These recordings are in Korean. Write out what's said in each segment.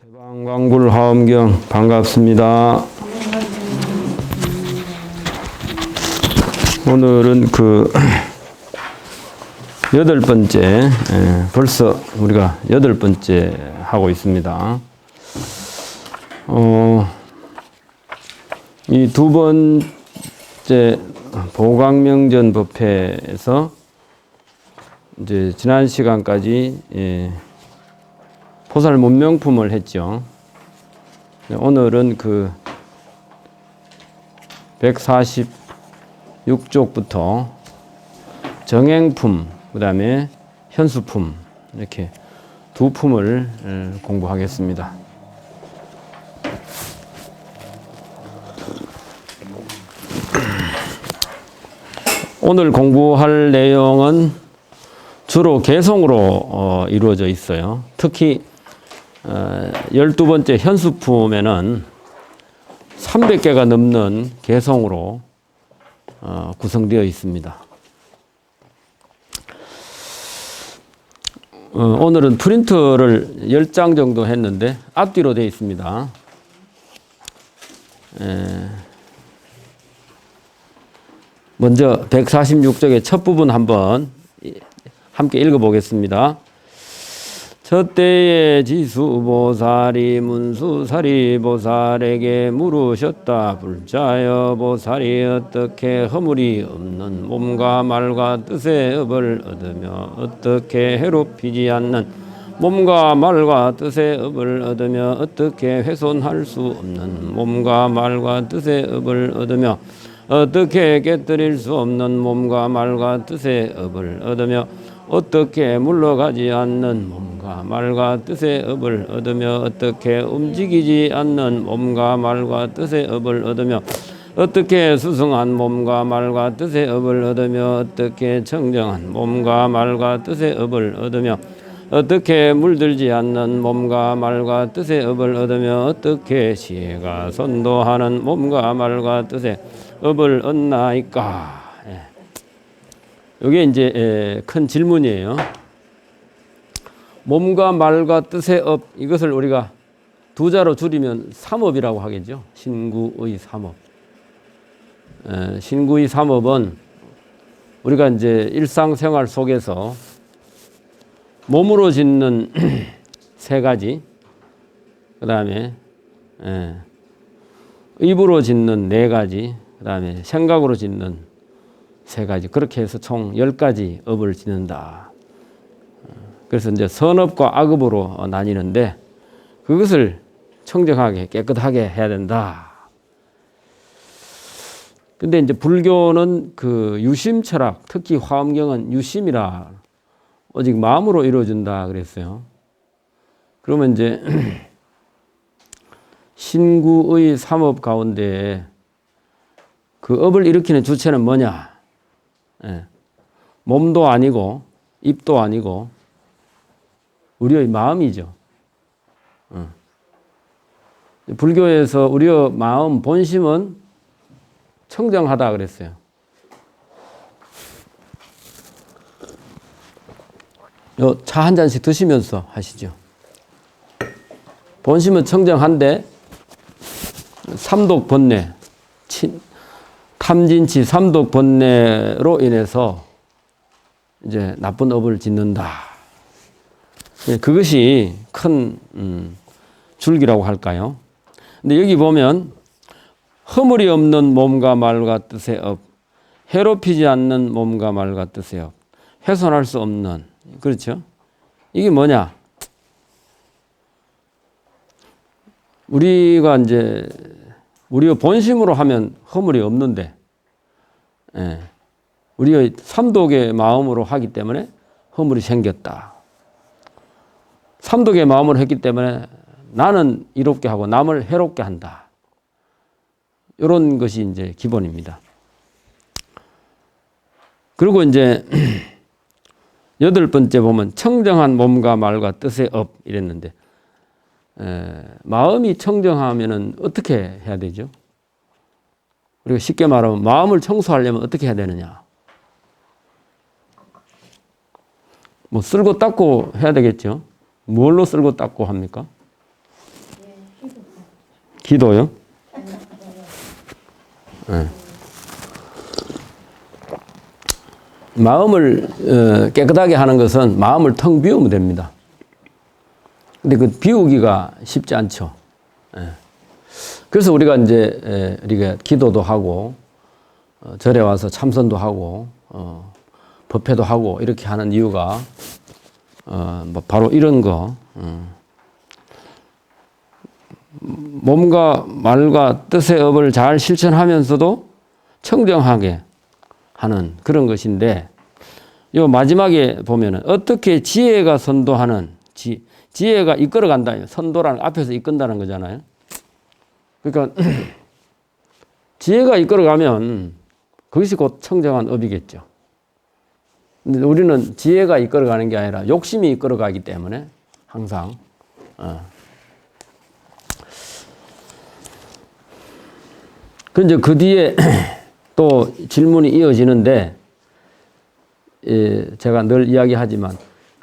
대방광불화엄경 반갑습니다. 오늘은 여덟 번째, 벌써 우리가 여덟 번째 하고 있습니다. 이 두 번째 보광명전 법회에서 이제 지난 시간까지 포살 문명품을 했죠. 오늘은 146쪽부터 정행품, 그 다음에 현수품, 이렇게 두 품을 공부하겠습니다. 오늘 공부할 내용은 주로 개송으로 이루어져 있어요. 특히 12번째 현수품에는 300개가 넘는 개송으로 구성되어 있습니다. 오늘은 프린트를 10장 정도 했는데 앞뒤로 되어 있습니다. 먼저 146쪽의 첫 부분 한번 함께 읽어보겠습니다. 저때에 지수보살이 문수사리보살에게 물으셨다. 불자여 보살이 어떻게 허물이 없는 몸과 말과 뜻의 업을 얻으며 어떻게 해롭히지 않는 몸과 말과 뜻의 업을 얻으며 어떻게 훼손할 수 없는 몸과 말과 뜻의 업을 얻으며 어떻게 깨뜨릴 수 없는 몸과 말과 뜻의 업을 얻으며 어떻게 물러가지 않는 몸과 말과 뜻의 업을 얻으며 어떻게 움직이지 않는 몸과 말과 뜻의 업을 얻으며 어떻게 수승한 몸과 말과 뜻의 업을 얻으며 어떻게 청정한 몸과 말과 뜻의 업을 얻으며 어떻게 물들지 않는 몸과 말과 뜻의 업을 얻으며 어떻게 지혜가 선도하는 몸과 말과 뜻의 업을 얻나이까. 이게 이제 큰 질문이에요. 몸과 말과 뜻의 업, 이것을 우리가 두 자로 줄이면 삼업이라고 하겠죠. 신구의 삼업. 신구의 삼업은 우리가 이제 일상생활 속에서 몸으로 짓는 세 가지, 그 다음에 입으로 짓는 네 가지, 그 다음에 생각으로 짓는 세 가지, 그렇게 해서 총 10가지 업을 짓는다. 그래서 이제 선업과 악업으로 나뉘는데 그것을 청정하게 깨끗하게 해야 된다. 근데 이제 불교는 유심 철학, 특히 화엄경은 유심이라 오직 마음으로 이루어진다 그랬어요. 그러면 이제 신구의 삼업 가운데 그 업을 일으키는 주체는 뭐냐? 몸도 아니고 입도 아니고 우리의 마음이죠. 불교에서 우리의 마음 본심은 청정하다 그랬어요. 차 한 잔씩 드시면서 하시죠. 본심은 청정한데 삼독 번뇌, 탐진치 삼독 번뇌로 인해서 이제 나쁜 업을 짓는다. 그것이 큰 줄기라고 할까요? 근데 여기 보면 허물이 없는 몸과 말과 뜻의 업, 해롭히지 않는 몸과 말과 뜻의 업, 훼손할 수 없는, 그렇죠? 이게 뭐냐? 우리가 이제 우리의 본심으로 하면 허물이 없는데, 우리의 삼독의 마음으로 하기 때문에 허물이 생겼다. 삼독의 마음으로 했기 때문에 나는 이롭게 하고 남을 해롭게 한다. 이런 것이 이제 기본입니다. 그리고 이제 여덟 번째 보면 청정한 몸과 말과 뜻의 업 이랬는데, 마음이 청정하면은 어떻게 해야 되죠? 우리가 쉽게 말하면 마음을 청소하려면 어떻게 해야 되느냐? 뭐 쓸고 닦고 해야 되겠죠. 뭘로 쓸고 닦고 합니까? 기도요? 네. 마음을 깨끗하게 하는 것은 마음을 텅 비우면 됩니다. 근데 그 비우기가 쉽지 않죠. 예. 그래서 우리가 이제 우리가 기도도 하고 절에 와서 참선도 하고 법회도 하고 이렇게 하는 이유가 뭐 바로 이런 거. 몸과 말과 뜻의 업을 잘 실천하면서도 청정하게 하는 그런 것인데, 요 마지막에 보면은 어떻게 지혜가 선도하는, 지혜가 이끌어간다. 선도라는 앞에서 이끈다는 거잖아요. 그러니까 지혜가 이끌어가면 그것이 곧 청정한 업이겠죠. 근데 우리는 지혜가 이끌어가는 게 아니라 욕심이 이끌어가기 때문에 항상 근데 그 뒤에 또 질문이 이어지는데, 제가 늘 이야기하지만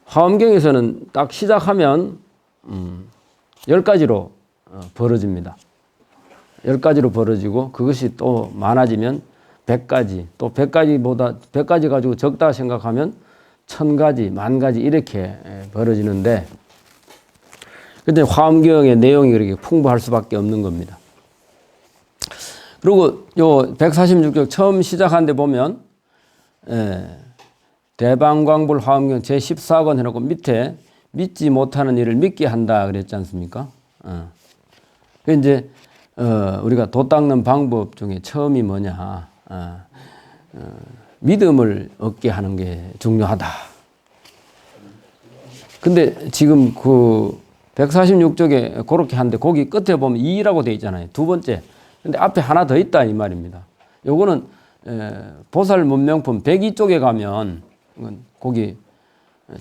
화엄경에서는 딱 시작하면 10가지로 벌어집니다. 10가지로 벌어지고 그것이 또 많아지면 100가지, 또 100가지 가지고 적다 생각하면 1000가지, 10,000가지 이렇게 벌어지는데, 근데 화엄경의 내용이 그렇게 풍부할 수밖에 없는 겁니다. 그리고 요 146쪽 처음 시작한 데 보면 대방광불 화엄경 제14권 해놓고 밑에 믿지 못하는 일을 믿게 한다 그랬지 않습니까? 그 이제 우리가 도 닦는 방법 중에 처음이 뭐냐? 믿음을 얻게 하는 게 중요하다. 근데 지금 그 146쪽에 그렇게 하는데 거기 끝에 보면 2라고 되어 있잖아요. 두 번째. 근데 앞에 하나 더 있다 이 말입니다. 요거는 보살 문명품 102쪽에 가면 거기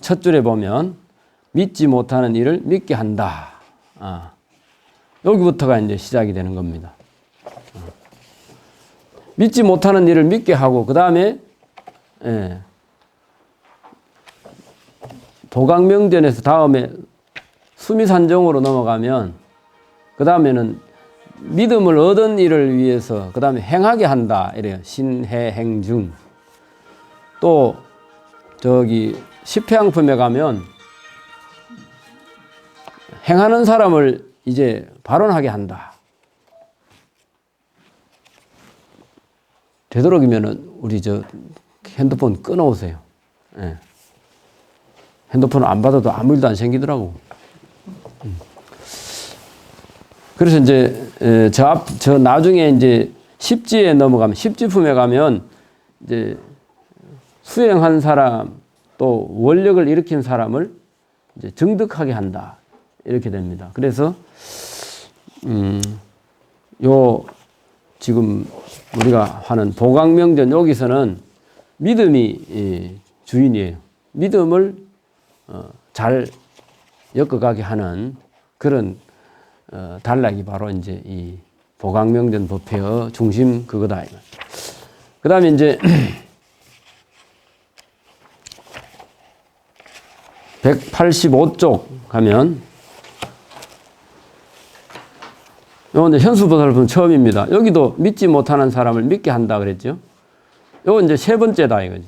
첫 줄에 보면 믿지 못하는 일을 믿게 한다. 여기부터가 이제 시작이 되는 겁니다. 믿지 못하는 일을 믿게 하고 그 다음에 도각명전에서 다음에 수미산정으로 넘어가면 그 다음에는 믿음을 얻은 일을 위해서 그 다음에 행하게 한다 이래요. 신해행중. 또 저기 십회양품에 가면 행하는 사람을 이제 발언하게 한다. 되도록이면은 우리 저 핸드폰 끊어오세요. 예. 핸드폰 안 받아도 아무 일도 안 생기더라고. 그래서 이제 저 나중에 이제 십지에 넘어가면 십지품에 가면 이제 수행한 사람 또 원력을 일으킨 사람을 이제 증득하게 한다 이렇게 됩니다. 그래서 요 지금 우리가 하는 보각명전 여기서는 믿음이 주인이에요. 믿음을 잘 엮어가게 하는 그런 단락이 바로 이제 이 보각명전 법회의 중심 그거다. 그 다음에 이제 185쪽 가면 요건 이제 현수보살품 처음입니다. 여기도 믿지 못하는 사람을 믿게 한다 그랬죠. 요건 이제 세 번째다 이거지.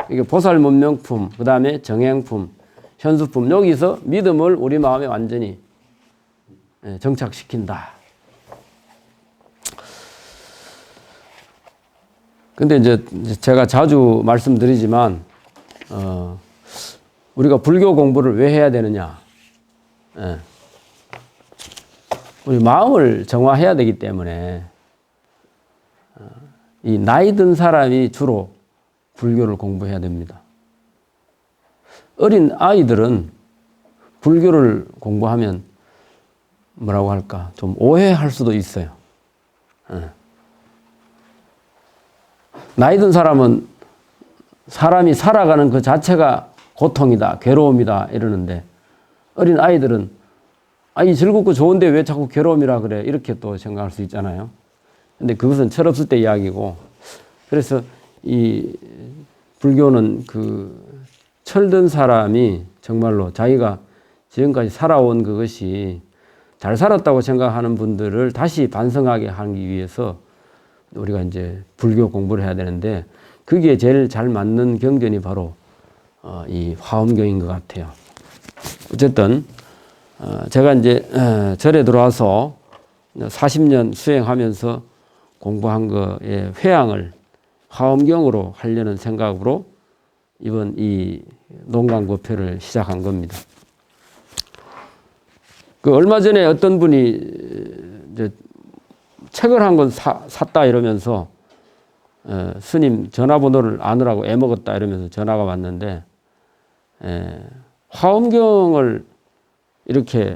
이게 보살문명품, 그 다음에 정행품, 현수품. 여기서 믿음을 우리 마음에 완전히 정착시킨다. 근데 이제 제가 자주 말씀드리지만, 우리가 불교 공부를 왜 해야 되느냐. 우리 마음을 정화해야 되기 때문에, 이 나이 든 사람이 주로 불교를 공부해야 됩니다. 어린 아이들은 불교를 공부하면 뭐라고 할까? 좀 오해할 수도 있어요. 나이 든 사람은 사람이 살아가는 그 자체가 고통이다, 괴로움이다 이러는데 어린 아이들은 이 즐겁고 좋은데 왜 자꾸 괴로움이라 그래? 이렇게 또 생각할 수 있잖아요. 근데 그것은 철없을 때 이야기고, 그래서 이 불교는 그 철든 사람이 정말로 자기가 지금까지 살아온 그것이 잘 살았다고 생각하는 분들을 다시 반성하게 하기 위해서 우리가 이제 불교 공부를 해야 되는데 그게 제일 잘 맞는 경전이 바로 이 화엄경인 것 같아요. 어쨌든 제가 이제 절에 들어와서 40년 수행하면서 공부한 거에 회양을 화엄경으로 하려는 생각으로 이번 이 농강법회를 시작한 겁니다. 그 얼마 전에 어떤 분이 이제 책을 한 권 샀다 이러면서 스님 전화번호를 아느라고 애먹었다 이러면서 전화가 왔는데 화엄경을 이렇게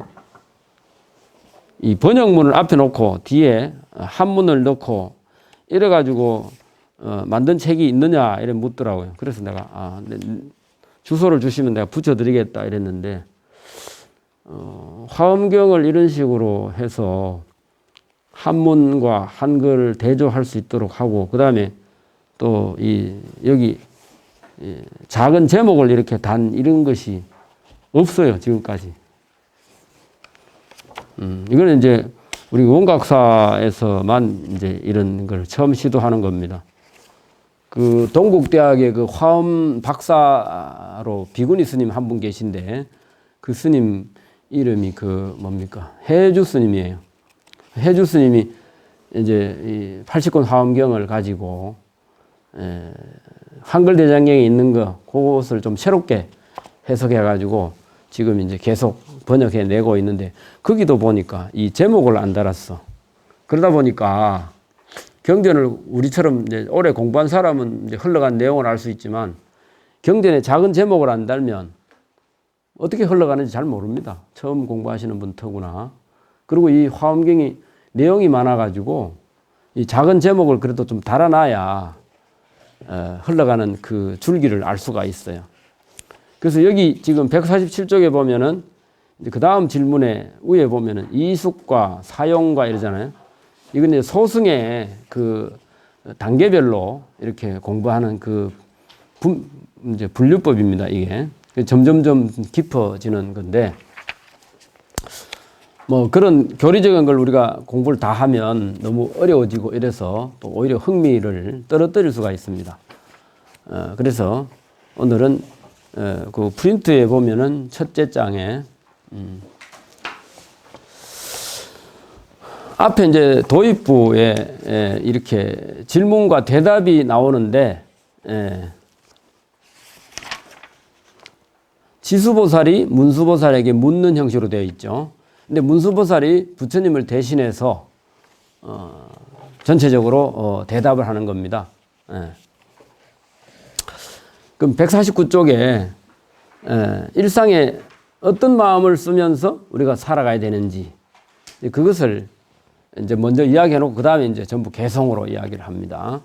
이 번역문을 앞에 놓고 뒤에 한문을 넣고 이래가지고 만든 책이 있느냐 이래 묻더라고요. 그래서 내가 주소를 주시면 내가 붙여드리겠다 이랬는데 화엄경을 이런 식으로 해서 한문과 한글을 대조할 수 있도록 하고 그 다음에 또 여기 작은 제목을 이렇게 단 이런 것이 없어요 지금까지. 이거는 이제 우리 원각사에서만 이제 이런 걸 처음 시도하는 겁니다. 그 동국대학의 그 화엄 박사로 비구니 스님 한 분 계신데 그 스님 이름이 그 뭡니까? 해주 스님이에요. 해주 스님이 이제 이 80권 화엄경을 가지고 한글 대장경에 있는 거 그것을 좀 새롭게 해석해 가지고 지금 이제 계속 번역해 내고 있는데 거기도 보니까 이 제목을 안 달았어. 그러다 보니까 경전을 우리처럼 이제 오래 공부한 사람은 이제 흘러간 내용을 알 수 있지만 경전에 작은 제목을 안 달면 어떻게 흘러가는지 잘 모릅니다. 처음 공부하시는 분 터구나. 그리고 이 화엄경이 내용이 많아가지고 이 작은 제목을 그래도 좀 달아놔야 흘러가는 그 줄기를 알 수가 있어요. 그래서 여기 지금 147쪽에 보면은 그 다음 질문에 위에 보면은 이숙과 사용과 이러잖아요. 이건 이제 소승의 그 단계별로 이렇게 공부하는 그 이제 분류법입니다. 이게 점점점 깊어지는 건데 뭐 그런 교리적인 걸 우리가 공부를 다 하면 너무 어려워지고 이래서 또 오히려 흥미를 떨어뜨릴 수가 있습니다. 그래서 오늘은 그 프린트에 보면은 첫째 장에 앞에 이제 도입부에 이렇게 질문과 대답이 나오는데 지수보살이 문수보살에게 묻는 형식으로 되어 있죠. 근데 문수보살이 부처님을 대신해서 전체적으로 대답을 하는 겁니다. 그럼 149쪽에 일상에 어떤 마음을 쓰면서 우리가 살아가야 되는지 그것을 이제 먼저 이야기해 놓고 그 다음에 이제 전부 개성으로 이야기를 합니다.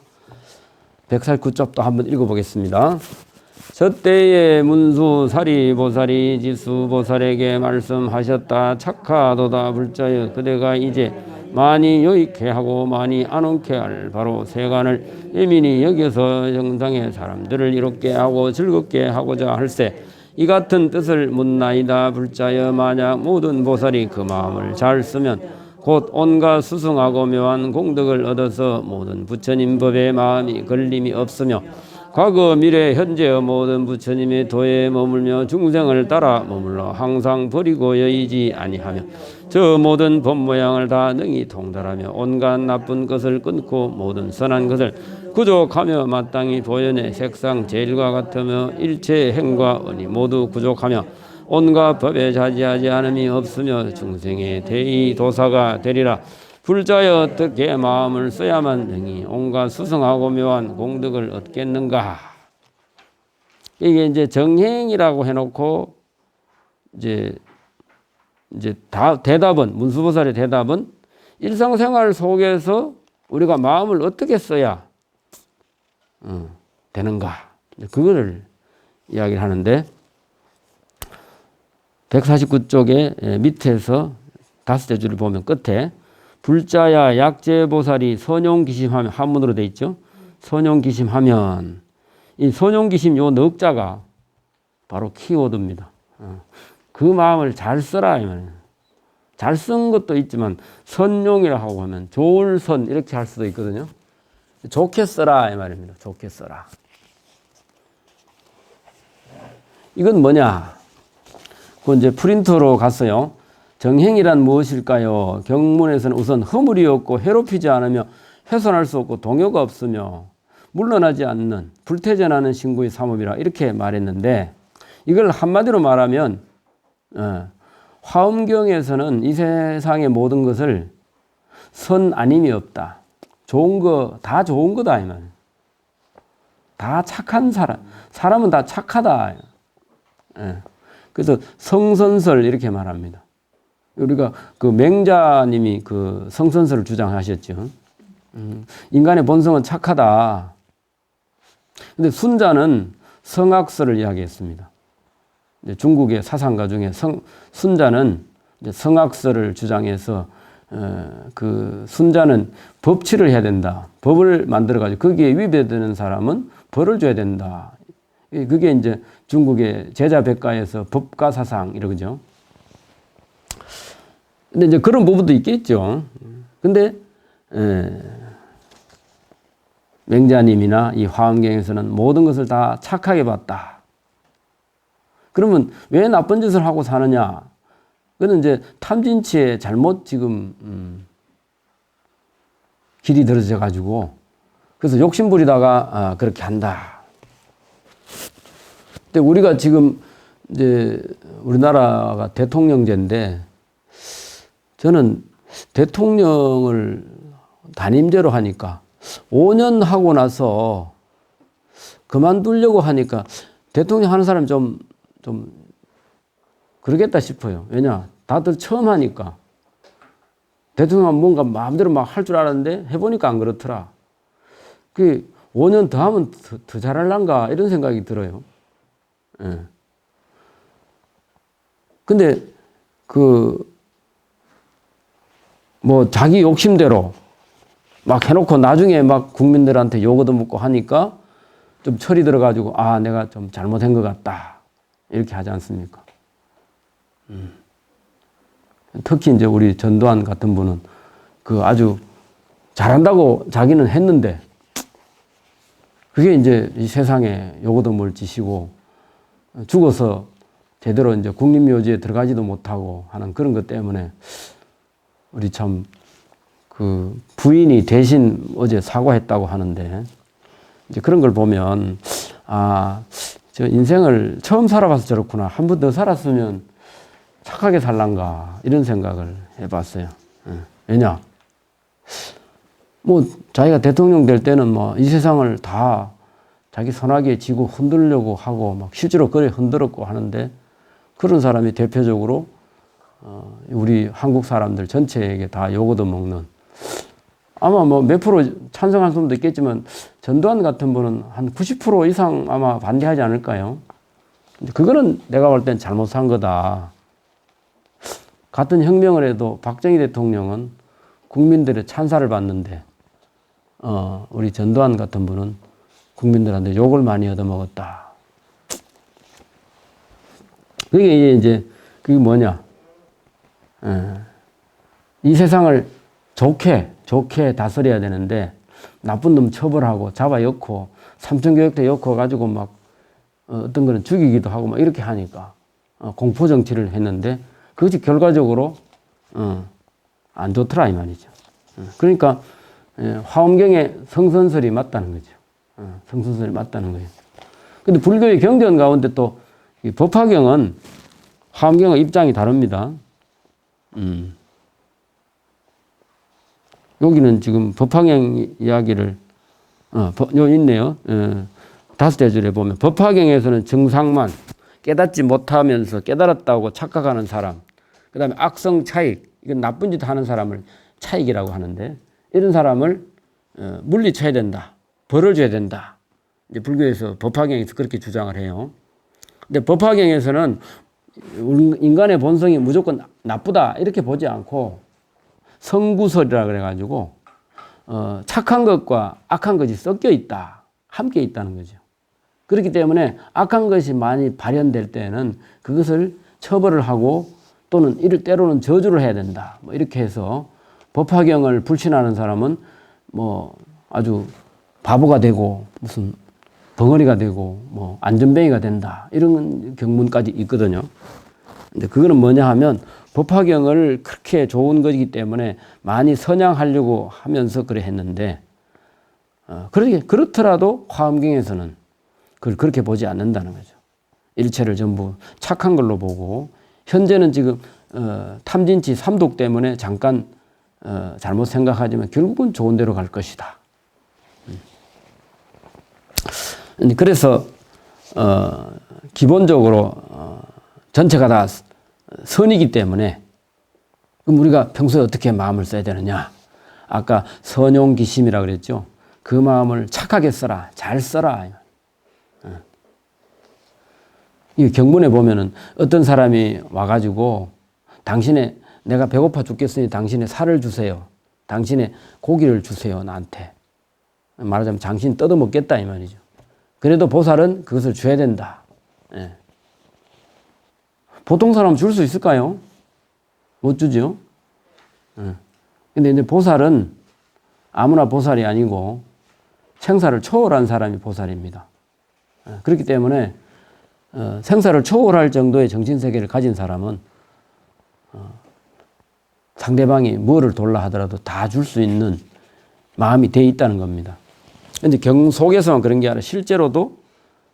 149쪽도 한번 읽어보겠습니다. 저때에 문수사리보살이 지수보살에게 말씀하셨다. 착하도다 불자여 그대가 이제 많이 여익해 하고 많이 안온케 할 바로 세간을 예민히 여겨서 정상의 사람들을 이롭게 하고 즐겁게 하고자 할세 이 같은 뜻을 묻나이다. 불자여 만약 모든 보살이 그 마음을 잘 쓰면 곧 온갖 수승하고 묘한 공덕을 얻어서 모든 부처님 법에 마음이 걸림이 없으며 과거 미래 현재의 모든 부처님의 도에 머물며 중생을 따라 머물러 항상 버리고 여의지 아니하며 저 모든 법 모양을 다 능히 통달하며 온갖 나쁜 것을 끊고 모든 선한 것을 구족하며 마땅히 보현의 색상 제일과 같으며 일체 행과 언이 모두 구족하며 온갖 법에 자지하지 않음이 없으며 중생의 대의 도사가 되리라. 불자여 어떻게 마음을 써야만 능히 온갖 수승하고 묘한 공덕을 얻겠는가. 이게 이제 정행이라고 해놓고 이제 대답은 문수보살의 대답은 일상생활 속에서 우리가 마음을 어떻게 써야 되는가. 그거를 이야기를 하는데 149쪽에 밑에서 다섯째 줄을 보면 끝에 불자야 약재보살이 선용기심하면 한문으로 돼 있죠. 선용기심하면 이 선용기심 요 넉자가 바로 키워드입니다. 그 마음을 잘 써라 이 말이에요. 잘 쓴 것도 있지만 선용이라고 하면 좋을 선 이렇게 할 수도 있거든요. 좋게 써라 이 말입니다. 좋게 써라. 이건 뭐냐? 그 이제 프린터로 갔어요. 정행이란 무엇일까요? 경문에서는 우선 허물이 없고 해롭히지 않으며 훼손할 수 없고 동요가 없으며 물러나지 않는 불태전하는 신구의 삼업이라 이렇게 말했는데 이걸 한마디로 말하면 화엄경에서는 이 세상의 모든 것을 선 아님이 없다. 좋은 거 다 좋은 거다 이 말. 다 착한 사람은 다 착하다. 그래서 성선설 이렇게 말합니다. 우리가 그 맹자님이 그 성선설을 주장하셨죠. 인간의 본성은 착하다. 근데 순자는 성악설을 이야기했습니다. 중국의 사상가 중에 순자는 성악설을 주장해서 그 순자는 법치를 해야 된다. 법을 만들어가지고 거기에 위배되는 사람은 벌을 줘야 된다. 그게 이제 중국의 제자백가에서 법가 사상 이러죠. 근데 이제 그런 부분도 있겠죠. 근데 맹자님이나 이 화엄경에서는 모든 것을 다 착하게 봤다. 그러면 왜 나쁜 짓을 하고 사느냐? 그는 이제 탐진치에 잘못 지금 길이 들어져 가지고 그래서 욕심 부리다가 그렇게 한다. 근데 우리가 지금 이제 우리나라가 대통령제인데 저는 대통령을 단임제로 하니까 5년 하고 나서 그만두려고 하니까 대통령 하는 사람 좀 그러겠다 싶어요. 왜냐? 다들 처음 하니까. 대통령은 뭔가 마음대로 막 할 줄 알았는데 해보니까 안 그렇더라. 그 5년 더 하면 더 잘할란가 이런 생각이 들어요. 예. 근데 뭐 자기 욕심대로 막 해놓고 나중에 막 국민들한테 욕 얻어먹고 하니까 좀 철이 들어가지고 내가 좀 잘못한 것 같다 이렇게 하지 않습니까? 특히 이제 우리 전두환 같은 분은 그 아주 잘한다고 자기는 했는데 그게 이제 이 세상에 욕 얻어먹을 짓이고 죽어서 제대로 이제 국립묘지에 들어가지도 못하고 하는 그런 것 때문에 우리 참 그 부인이 대신 어제 사과했다고 하는데 이제 그런 걸 보면 저 인생을 처음 살아봐서 저렇구나. 한 번 더 살았으면 착하게 살란가 이런 생각을 해봤어요. 왜냐? 뭐 자기가 대통령 될 때는 뭐 이 세상을 다 자기 손아귀에 쥐고 흔들려고 하고 막 실제로 그래 흔들었고 하는데 그런 사람이 대표적으로 우리 한국 사람들 전체에게 다 욕 얻어먹는 아마 뭐 몇 프로 찬성할 수도 있겠지만 전두환 같은 분은 한 90% 이상 아마 반대하지 않을까요? 그거는 내가 볼 땐 잘못 산 거다. 같은 혁명을 해도 박정희 대통령은 국민들의 찬사를 받는데 우리 전두환 같은 분은 국민들한테 욕을 많이 얻어먹었다. 그게 이제 그게 뭐냐? 이 세상을 좋게 다스려야 되는데 나쁜 놈 처벌하고 잡아 엮고 삼천교육대 엮어 가지고 막 어떤 거는 죽이기도 하고 막 이렇게 하니까 공포 정치를 했는데 그것이 결과적으로 안 좋더라 이 말이죠. 그러니까 화엄경의 성선설이 맞다는 거죠. 성선설이 맞다는 거예요. 근데 불교의 경전 가운데 또 법화경은 화엄경의 입장이 다릅니다. 여기는 지금 법화경 이야기를 요 있네요. 다섯째 줄에 보면 법화경에서는 정상만 깨닫지 못하면서 깨달았다고 착각하는 사람, 그 다음에 악성 차익, 이건 나쁜 짓 하는 사람을 차익이라고 하는데 이런 사람을 물리쳐야 된다. 벌을 줘야 된다. 이제 불교에서 법화경에서 그렇게 주장을 해요. 근데 법화경에서는 인간의 본성이 무조건 나쁘다 이렇게 보지 않고 성구설이라 그래가지고 착한 것과 악한 것이 섞여 있다. 함께 있다는 거죠. 그렇기 때문에 악한 것이 많이 발현될 때는 그것을 처벌을 하고 또는 이를 때로는 저주를 해야 된다. 뭐 이렇게 해서 법화경을 불신하는 사람은 뭐 아주 바보가 되고 무슨 벙어리가 되고 뭐 안전뱅이가 된다. 이런 경문까지 있거든요. 근데 그거는 뭐냐 하면 법화경을 그렇게 좋은 것이기 때문에 많이 선양하려고 하면서 그래 했는데 그렇더라도 화엄경에서는 그걸 그렇게 보지 않는다는 거죠. 일체를 전부 착한 걸로 보고 현재는 지금 탐진치 삼독 때문에 잠깐 잘못 생각하지만 결국은 좋은 데로 갈 것이다. 그래서 기본적으로 전체가 다 선이기 때문에 그럼 우리가 평소에 어떻게 마음을 써야 되느냐? 아까 선용기심이라 그랬죠. 그 마음을 착하게 써라, 잘 써라. 이 경문에 보면은 어떤 사람이 와가지고 내가 배고파 죽겠으니 당신의 살을 주세요. 당신의 고기를 주세요, 나한테. 말하자면 당신 뜯어먹겠다 이 말이죠. 그래도 보살은 그것을 줘야 된다. 예. 보통 사람은 줄 수 있을까요? 못 주죠. 근데 이제 보살은 아무나 보살이 아니고 생사를 초월한 사람이 보살입니다. 그렇기 때문에 생사를 초월할 정도의 정신세계를 가진 사람은 상대방이 뭐를 돌라 하더라도 다 줄 수 있는 마음이 돼 있다는 겁니다. 근데 경 속에서만 그런 게 아니라 실제로도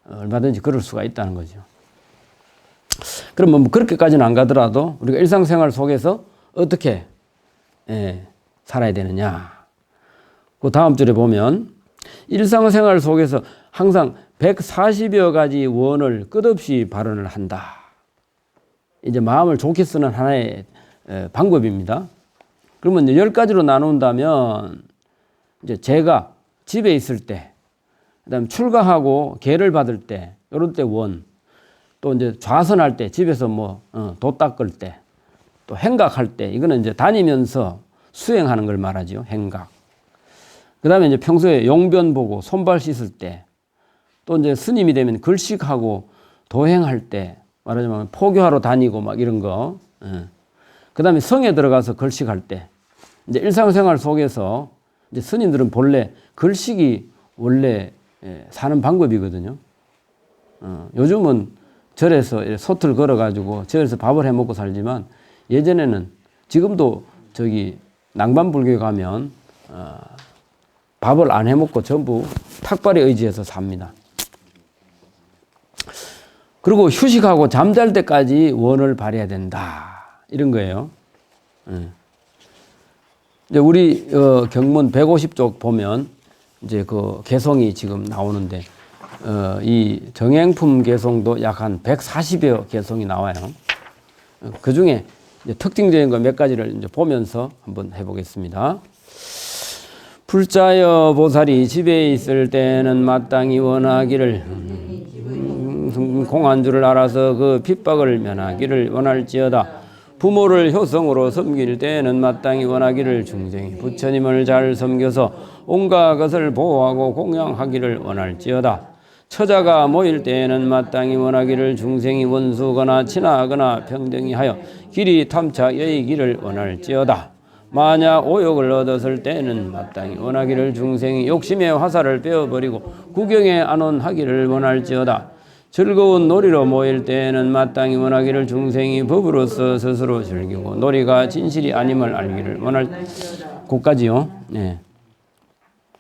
얼마든지 그럴 수가 있다는 거죠. 그러면 뭐 그렇게까지는 안 가더라도 우리가 일상생활 속에서 어떻게 살아야 되느냐. 그 다음 줄에 보면 일상생활 속에서 항상 140여 가지 원을 끝없이 발언을 한다. 이제 마음을 좋게 쓰는 하나의 방법입니다. 그러면 이제 10가지로 나눈다면 이제 제가 집에 있을 때, 그다음 출가하고 계를 받을 때, 이럴 때 원, 또 이제 좌선할 때, 집에서 도 닦을 때, 또 행각할 때, 이거는 이제 다니면서 수행하는 걸 말하죠. 행각. 그다음에 이제 평소에 용변 보고 손발 씻을 때, 또 이제 스님이 되면 글식하고 도행할 때, 말하자면 포교하러 다니고 막 이런 거. 그다음에 성에 들어가서 글식할 때, 이제 일상생활 속에서 이제 스님들은 본래 글식이 원래 사는 방법이거든요. 요즘은 절에서 소틀 걸어가지고 절에서 밥을 해 먹고 살지만 예전에는 지금도 저기 낭반불교에 가면 밥을 안 해 먹고 전부 탁발에 의지해서 삽니다. 그리고 휴식하고 잠잘 때까지 원을 발해야 된다. 이런 거예요. 이제 우리 경문 150쪽 보면 이제 그 개성이 지금 나오는데 이 정행품 개성도 약 한 140여 개성이 나와요. 그 중에 특징적인 거 몇 가지를 이제 보면서 한번 해보겠습니다. 불자여 보살이 집에 있을 때는 마땅히 원하기를 공한 줄을 알아서 그 핍박을 면하기를 원할지어다. 부모를 효성으로 섬길 때는 마땅히 원하기를 중생이 부처님을 잘 섬겨서 온갖 것을 보호하고 공양하기를 원할지어다. 처자가 모일 때에는 마땅히 원하기를 중생이 원수거나 친하거나 평등히 하여 길이 탐차 여의기를 원할지어다. 만약 오욕을 얻었을 때는 마땅히 원하기를 중생이 욕심의 화살을 빼어버리고 구경에 안온하기를 원할지어다. 즐거운 놀이로 모일 때에는 마땅히 원하기를 중생이 법으로서 스스로 즐기고 놀이가 진실이 아님을 알기를 원할. 그까지요. 네.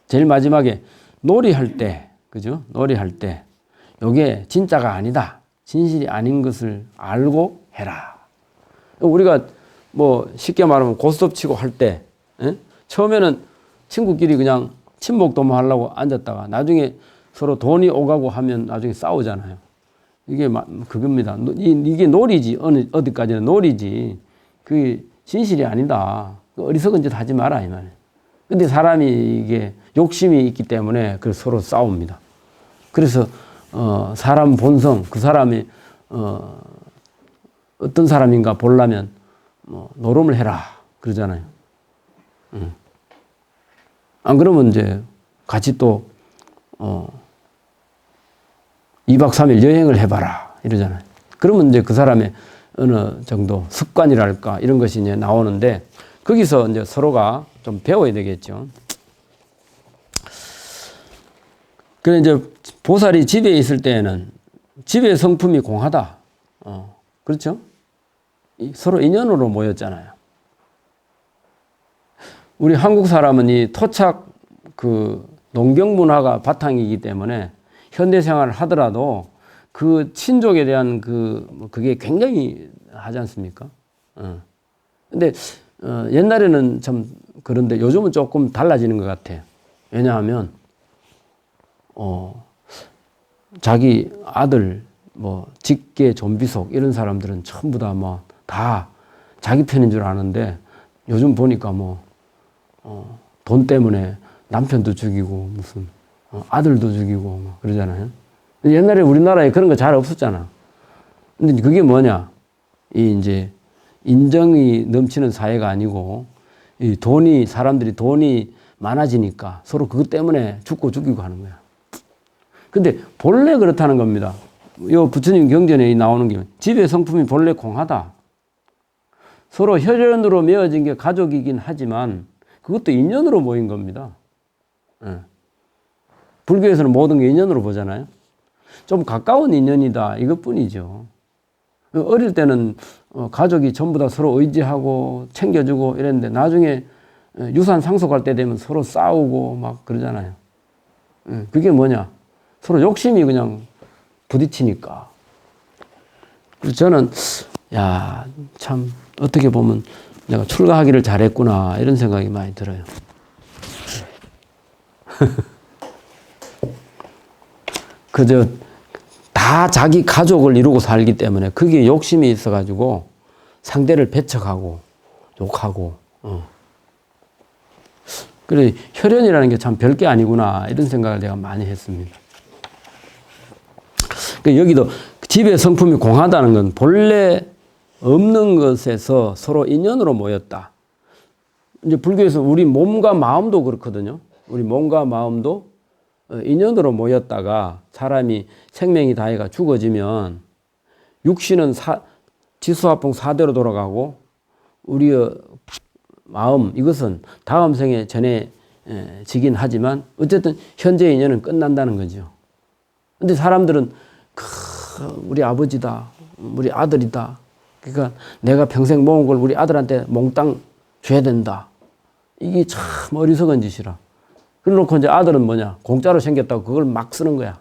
제일 마지막에 놀이할 때, 그죠? 놀이할 때 이게 진짜가 아니다, 진실이 아닌 것을 알고 해라. 우리가 뭐 쉽게 말하면 고스톱 치고 할 때 처음에는 친구끼리 그냥 친목도모 하려고 앉았다가 나중에 서로 돈이 오가고 하면 나중에 싸우잖아요. 이게 그겁니다. 이게 놀이지. 어디까지는 놀이지. 그게 진실이 아니다. 어리석은 짓 하지 마라 이 말이에요. 근데 사람이 이게 욕심이 있기 때문에 그 서로 싸웁니다. 그래서 사람 본성, 그 사람이 어떤 사람인가 보려면 노름을 해라 그러잖아요. 안 그러면 이제 같이 또 2박 3일 여행을 해봐라 이러잖아요. 그러면 이제 그 사람의 어느 정도 습관이랄까 이런 것이 이제 나오는데 거기서 이제 서로가 좀 배워야 되겠죠. 그래 이제 보살이 집에 있을 때에는 집의 성품이 공하다. 그렇죠? 서로 인연으로 모였잖아요. 우리 한국 사람은 이 토착 그 농경 문화가 바탕이기 때문에 현대 생활을 하더라도 그 친족에 대한 그게 굉장히 하지 않습니까? 근데 옛날에는 참 그런데 요즘은 조금 달라지는 것 같아요. 왜냐하면 자기 아들 뭐 직계 좀비속 이런 사람들은 전부 다 뭐 다 자기 편인 줄 아는데 요즘 보니까 뭐 돈 때문에 남편도 죽이고 무슨 아들도 죽이고 뭐 그러잖아요. 옛날에 우리나라에 그런 거 잘 없었잖아. 근데 그게 뭐냐? 이 이제 인정이 넘치는 사회가 아니고 이 사람들이 돈이 많아지니까 서로 그것 때문에 죽고 죽이고 하는 거야. 근데 본래 그렇다는 겁니다. 요 부처님 경전에 나오는 게 집의 성품이 본래 공하다. 서로 혈연으로 맺어진 게 가족이긴 하지만 그것도 인연으로 모인 겁니다. 불교에서는 모든 게 인연으로 보잖아요. 좀 가까운 인연이다 이것뿐이죠. 어릴 때는 가족이 전부 다 서로 의지하고 챙겨주고 이랬는데 나중에 유산 상속할 때 되면 서로 싸우고 막 그러잖아요. 그게 뭐냐? 서로 욕심이 그냥 부딪히니까. 그래서 저는 참 어떻게 보면 내가 출가하기를 잘했구나 이런 생각이 많이 들어요. 그저 다 자기 가족을 이루고 살기 때문에 그게 욕심이 있어가지고 상대를 배척하고 욕하고 그래 혈연이라는 게 참 별게 아니구나 이런 생각을 내가 많이 했습니다. 여기도 집의 성품이 공하다는 건 본래 없는 것에서 서로 인연으로 모였다. 이제 불교에서 우리 몸과 마음도 그렇거든요. 우리 몸과 마음도 인연으로 모였다가 사람이 생명이 다해가 죽어지면 육신은 지수화풍 4대로 돌아가고 우리의 마음 이것은 다음 생에 전해지긴 하지만 어쨌든 현재 인연은 끝난다는 거죠. 근데 사람들은 우리 아버지다, 우리 아들이다. 그러니까 내가 평생 모은 걸 우리 아들한테 몽땅 줘야 된다. 이게 참 어리석은 짓이라. 그래놓고 이제 아들은 뭐냐? 공짜로 생겼다고 그걸 막 쓰는 거야.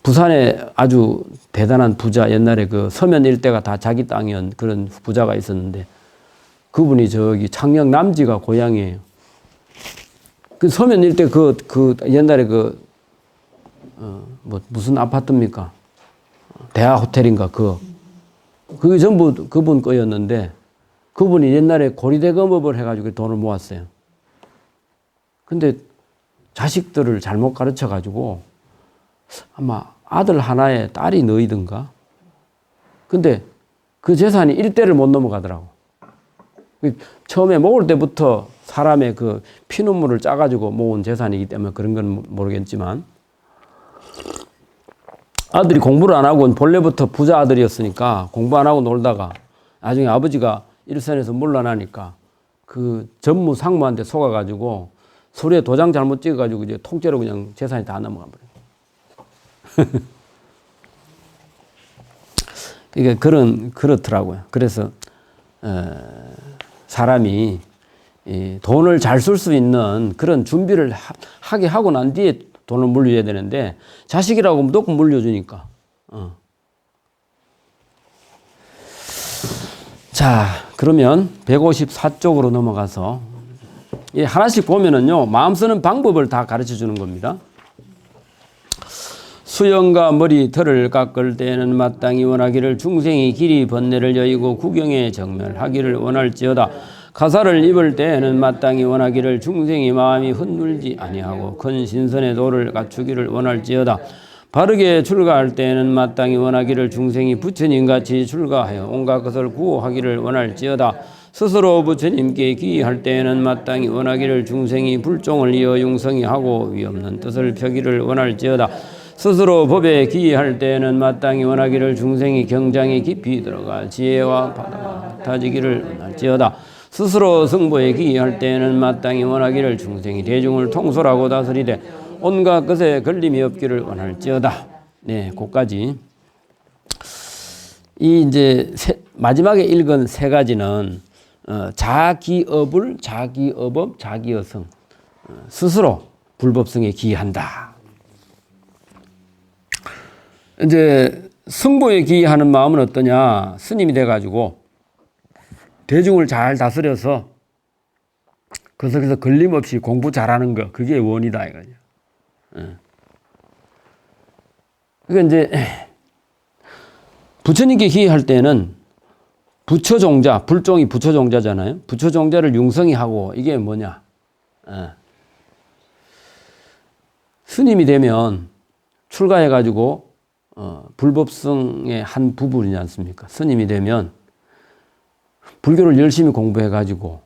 부산에 아주 대단한 부자, 옛날에 그 서면 일대가 다 자기 땅이었던 그런 부자가 있었는데 그분이 저기 창녕 남지가 고향이에요. 그 서면 일대 옛날에 무슨 아파트입니까? 대하 호텔인가 그게 전부 그분 거였는데 그분이 옛날에 고리대금업을 해가지고 돈을 모았어요. 근데 자식들을 잘못 가르쳐가지고 아마 아들 하나에 딸이 너희든가. 근데 그 재산이 1대를 못 넘어가더라고. 처음에 모을 때부터 사람의 그 피눈물을 짜가지고 모은 재산이기 때문에 그런 건 모르겠지만 아들이 공부를 안 하고 본래부터 부자 아들이었으니까 공부 안 하고 놀다가 나중에 아버지가 일선에서 물러나니까 그 전무 상무한테 속아가지고 서류에 도장 잘못 찍어가지고 이제 통째로 그냥 재산이 다 넘어가 버려요. 그러니까 그렇더라고요. 그래서 사람이 돈을 잘 쓸 수 있는 그런 준비를 하게 하고 난 뒤에 돈을 물려야 되는데 자식이라고 무조건 물려주니까. 자, 그러면 154쪽으로 넘어가서 하나씩 보면은요 마음 쓰는 방법을 다 가르쳐 주는 겁니다. 수염과 머리 털을 깎을 때에는 마땅히 원하기를 중생이 길이 번뇌를 여의고 구경에 정멸하기를 원할지어다. 가사를 입을 때에는 마땅히 원하기를 중생이 마음이 흔들지 아니하고 큰 신선의 도를 갖추기를 원할지어다. 바르게 출가할 때에는 마땅히 원하기를 중생이 부처님같이 출가하여 온갖 것을 구호하기를 원할지어다. 스스로 부처님께 기할 때에는 마땅히 원하기를 중생이 불종을 이어 융성히 하고 위없는 뜻을 펴기를 원할지어다. 스스로 법에 기이할 때에는 마땅히 원하기를 중생이 경장에 깊이 들어가 지혜와 바다가 다지기를 원할지어다. 스스로 승보에 기이할 때에는 마땅히 원하기를 중생이 대중을 통솔하고 다스리되 온갖 것에 걸림이 없기를 원할지어다. 네, 그까지. 이 이제 마지막에 읽은 세 가지는 자기업을 자기업업 자기어성 스스로 불법성에 기이한다. 이제 승보에 기이하는 마음은 어떠냐? 스님이 돼가지고 대중을 잘 다스려서 그 속에서 걸림없이 공부 잘하는 거, 그게 원이다 이거죠. 그러니까 이제 부처님께 기이할 때는 부처종자, 불종이 부처종자잖아요. 부처종자를 융성히 하고 이게 뭐냐? 스님이 되면 출가해가지고 불법성의 한 부분이지 않습니까? 스님이 되면 불교를 열심히 공부해가지고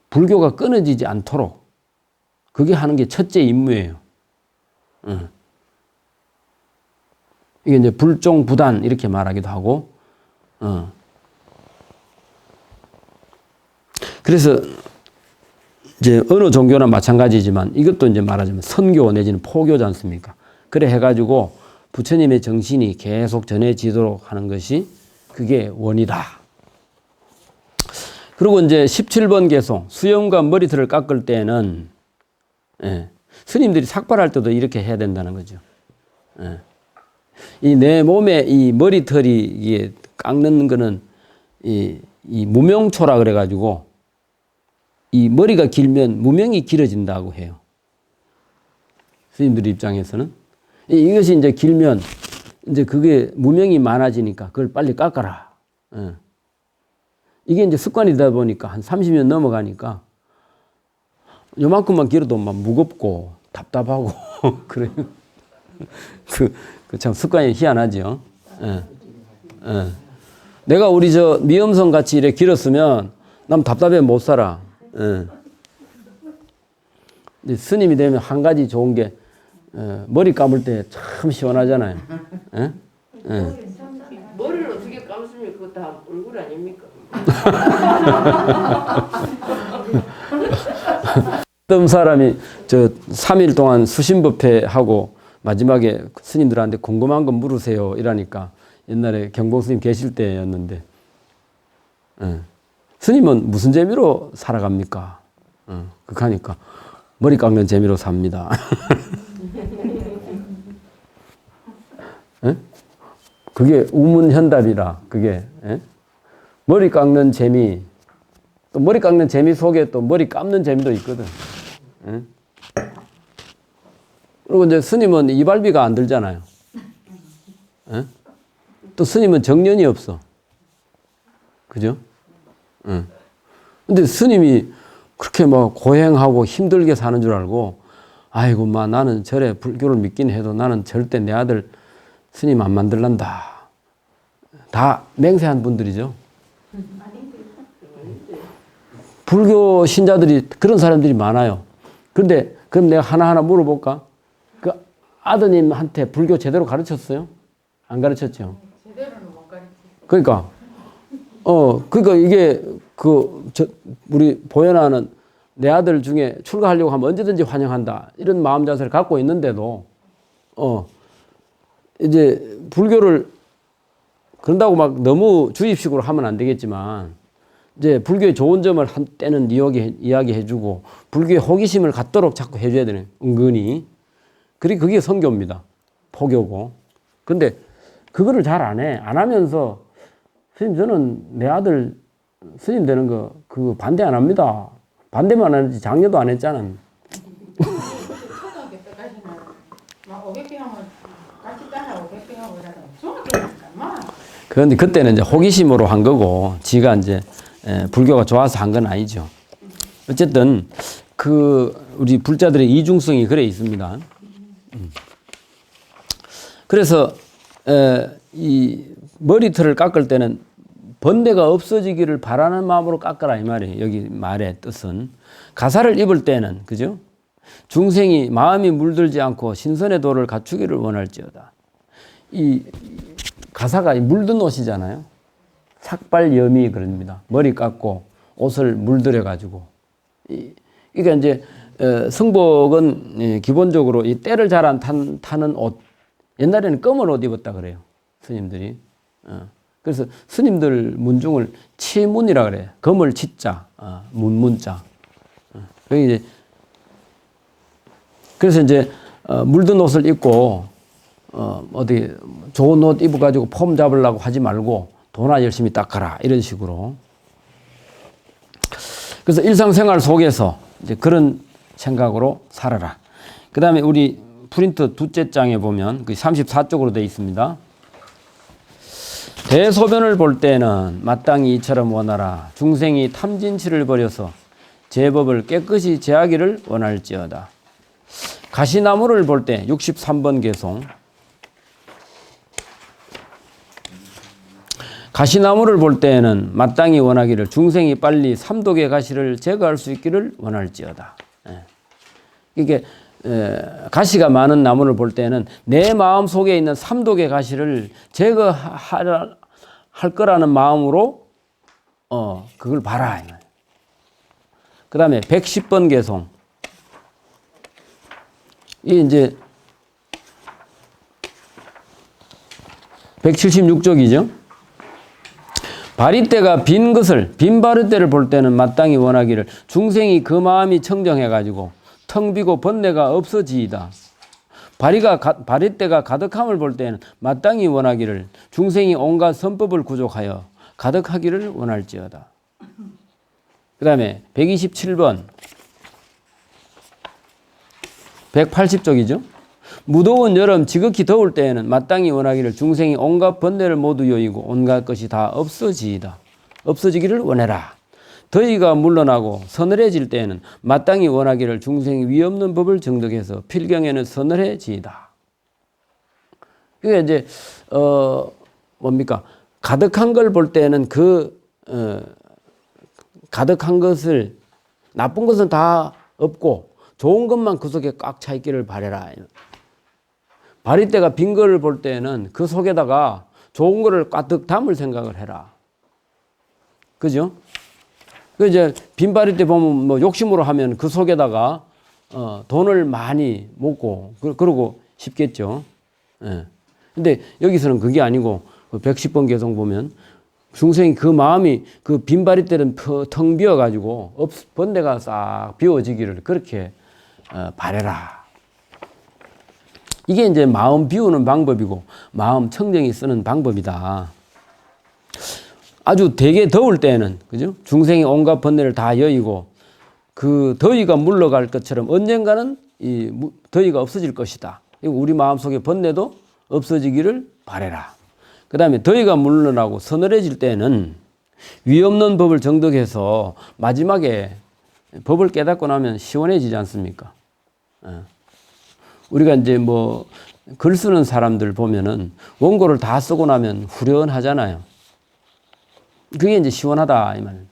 불교가 끊어지지 않도록 그게 하는 게 첫째 임무예요. 이게 이제 불종부단 이렇게 말하기도 하고, 그래서 이제 어느 종교나 마찬가지지만 이것도 이제 말하자면 선교 내지는 포교지 않습니까? 그래 해가지고 부처님의 정신이 계속 전해지도록 하는 것이 그게 원이다. 그리고 이제 17번 개송, 수염과 머리털을 깎을 때는, 스님들이 삭발할 때도 이렇게 해야 된다는 거죠. 이 내 몸에 이 머리털이 이게 깎는 거는 이 무명초라 그래가지고 이 머리가 길면 무명이 길어진다고 해요. 스님들 입장에서는. 이것이 이제 길면 이제 그게 무명이 많아지니까 그걸 빨리 깎아라. 이게 이제 습관이다 보니까 한 30년 넘어가니까 요만큼만 길어도 막 무겁고 답답하고 그래요. 그 참 습관이 희한하죠. 내가 우리 저 미음성 같이 이렇게 길었으면 난 답답해 못 살아. 근데 스님이 되면 한 가지 좋은 게 머리 감을 때 참 시원하잖아요. 머리를 어떻게 감으면 그거 다 얼굴 아닙니까? 어떤 사람이 저 3일 동안 수신법회 하고 마지막에 스님들한테 궁금한 건 물으세요 이러니까 옛날에 경봉 스님 계실 때였는데, 스님은 무슨 재미로 살아갑니까? 그러니까 머리 깎는 재미로 삽니다. 그게 우문현답이라. 그게 머리 깎는 재미, 또 머리 깎는 재미 속에 또 머리 감는 재미도 있거든. 그리고 이제 스님은 이발비가 안 들잖아요. 또 스님은 정년이 없어. 그죠? 근데 스님이 그렇게 막 고행하고 힘들게 사는 줄 알고, 아이고, 마, 나는 절에 불교를 믿긴 해도 나는 절대 내 아들 스님 안 만들란다. 다 맹세한 분들이죠. 불교 신자들이 그런 사람들이 많아요. 그런데 그럼 내가 하나하나 물어볼까? 그 아드님한테 불교 제대로 가르쳤어요? 안 가르쳤죠? 제대로는 못 가르쳐. 그러니까 이게 우리 보현아는 내 아들 중에 출가하려고 하면 언제든지 환영한다 이런 마음 자세를 갖고 있는데도 이제 불교를 그런다고 막 너무 주입식으로 하면 안 되겠지만 이제 불교의 좋은 점을 한때는 이야기해주고 불교의 호기심을 갖도록 자꾸 해줘야 되는 은근히. 그리고 그게 선교입니다. 포교고. 근데 그거를 잘 안 해. 안 하면서 스님 저는 내 아들 스님 되는 거 그거 반대 안 합니다. 반대만 안 했지 장려도 안 했잖아. 초등학교 때까지는 막 500개 하면 같이 따라 500개 하고 그러다 중학교 때까지만. 그런데 그때는 이제 호기심으로 한 거고 지가 이제 불교가 좋아서 한 건 아니죠. 어쨌든 우리 불자들의 이중성이 그래 있습니다. 그래서 이 머리털을 깎을 때는 번뇌가 없어지기를 바라는 마음으로 깎아라 이 말이에요. 여기 말의 뜻은 가사를 입을 때는 그죠? 중생이 마음이 물들지 않고 신선의 도를 갖추기를 원할지어다. 이 가사가 물든 옷이잖아요. 삭발염이 그럽니다. 머리 깎고 옷을 물들여 가지고. 그러니까 이제 성복은 기본적으로 이 때를 잘 안 타는 옷. 옛날에는 검은 옷 입었다 그래요. 스님들이. 그래서 스님들 문중을 치문이라 그래요. 검을 치자, 문자. 그래서 이제 물든 옷을 입고 어디 좋은 옷 입어가지고 폼 잡으려고 하지 말고 도나 열심히 닦아라 이런 식으로. 그래서 일상생활 속에서 이제 그런 생각으로 살아라. 그 다음에 우리 프린트 두째 장에 보면 그 34쪽으로 되어 있습니다. 대소변을 볼 때는 마땅히 이처럼 원하라. 중생이 탐진치를 버려서 제법을 깨끗이 제하기를 원할지어다. 가시나무를 볼 때 63번 개송. 가시나무를 볼 때에는 마땅히 원하기를 중생이 빨리 삼독의 가시를 제거할 수 있기를 원할지어다. 이게 가시가 많은 나무를 볼 때는 내 마음 속에 있는 삼독의 가시를 제거할 거라는 마음으로 그걸 봐라. 그 다음에 110번 개송. 이 이제 176쪽이죠. 바리떼가 빈 바리떼를 볼 때는 마땅히 원하기를 중생이 그 마음이 청정해가지고 텅 비고 번뇌가 없어지이다. 바리떼가 가득함을 볼 때는 마땅히 원하기를 중생이 온갖 선법을 구족하여 가득하기를 원할지어다. 그 다음에 127번 180쪽이죠. 무더운 여름 지극히 더울 때에는 마땅히 원하기를 중생이 온갖 번뇌를 모두 여의고 온갖 것이 다 없어지이다. 없어지기를 원해라. 더위가 물러나고 서늘해질 때에는 마땅히 원하기를 중생이 위없는 법을 정득해서 필경에는 서늘해지이다. 그게 이제 뭡니까? 가득한 걸 볼 때는 가득한 것을 나쁜 것은 다 없고 좋은 것만 그 속에 꽉 차 있기를 바라라. 바리떼가 빈 거를 볼 때는 그 속에다가 좋은 거를 가득 담을 생각을 해라. 그죠? 그 이제 빈 바리떼 보면 뭐 욕심으로 하면 그 속에다가 돈을 많이 먹고 그러고 싶겠죠. 예. 근데 여기서는 그게 아니고 110번 개송 보면 중생이 그 마음이 그 빈 바리떼는 텅 비어 가지고 번뇌가 싹 비워지기를 그렇게 바래라. 이게 이제 마음 비우는 방법이고 마음 청정이 쓰는 방법이다. 아주 되게 더울 때는 그죠? 중생이 온갖 번뇌를 다 여의고 그 더위가 물러갈 것처럼 언젠가는 이 더위가 없어질 것이다. 우리 마음속에 번뇌도 없어지기를 바래라. 그 다음에 더위가 물러나고 서늘해질 때는 위없는 법을 정득해서 마지막에 법을 깨닫고 나면 시원해지지 않습니까? 우리가 이제 뭐 글 쓰는 사람들 보면은 원고를 다 쓰고 나면 후련하잖아요. 그게 이제 시원하다 이 말.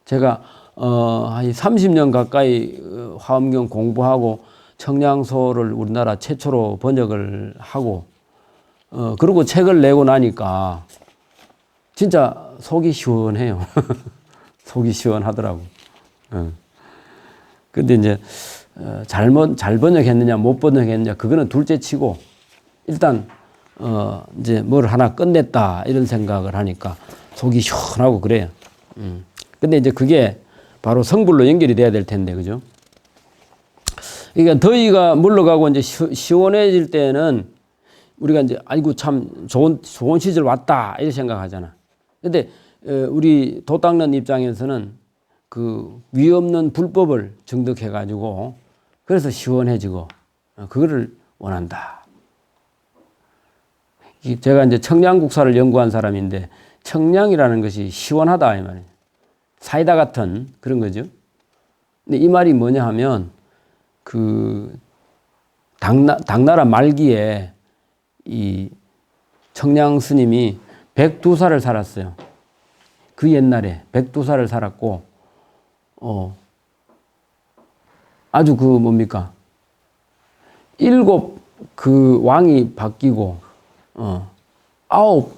제가 한 30년 가까이 화엄경 공부하고 청량소를 우리나라 최초로 번역을 하고 그리고 책을 내고 나니까 진짜 속이 시원해요. 속이 시원하더라고. 근데 이제 잘 번역했느냐 못 번역했느냐 그거는 둘째 치고 일단 이제 뭘 하나 끝냈다 이런 생각을 하니까 속이 시원하고 그래요. 근데 이제 그게 바로 성불로 연결이 돼야 될 텐데 그죠? 그러니까 더위가 물러가고 이제 시원해질 때는 우리가 이제 아이고 참 좋은 시절 왔다 이렇게 생각하잖아. 근데 우리 도 닦는 입장에서는 그 위없는 불법을 정득해 가지고 그래서 시원해지고 그거를 원한다. 제가 이제 청량국사를 연구한 사람인데 청량이라는 것이 시원하다 이 말이에요. 사이다 같은 그런 거죠. 근데 이 말이 뭐냐 하면 그 당나라 말기에 이 청량 스님이 102살을 살았어요. 그 옛날에 102살을 살았고 아주 그 뭡니까? 7 그 왕이 바뀌고 9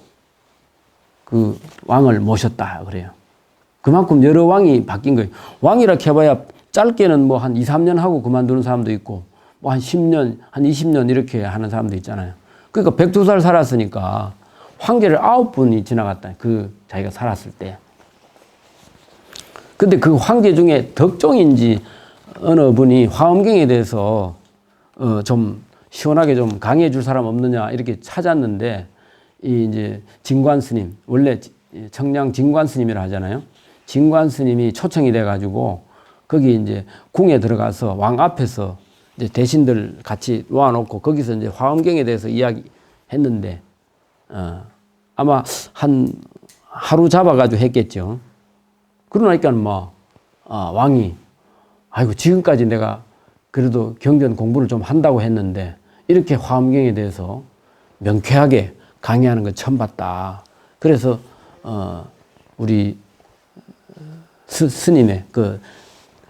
그 왕을 모셨다 그래요. 그만큼 여러 왕이 바뀐 거예요. 왕이라 해봐야 짧게는 뭐 한 2, 3년 하고 그만두는 사람도 있고 뭐 한 10년, 한 20년 이렇게 하는 사람도 있잖아요. 그러니까 102살 살았으니까 황제를 9분이 지나갔다. 그 자기가 살았을 때. 근데 그 황제 중에 덕종인지 어느 분이 화엄경에 대해서 좀 시원하게 좀 강의해 줄 사람 없느냐 이렇게 찾았는데 이 이제 진관 스님, 원래 청량 진관 스님이라 하잖아요. 진관 스님이 초청이 돼 가지고 거기 이제 궁에 들어가서 왕 앞에서 이제 대신들 같이 놓아놓고 거기서 이제 화엄경에 대해서 이야기했는데 아마 한 하루 잡아가지고 했겠죠. 그러니까 뭐 왕이 아이고 지금까지 내가 그래도 경전 공부를 좀 한다고 했는데 이렇게 화엄경에 대해서 명쾌하게 강의하는 거 처음 봤다. 그래서 우리 스님의 그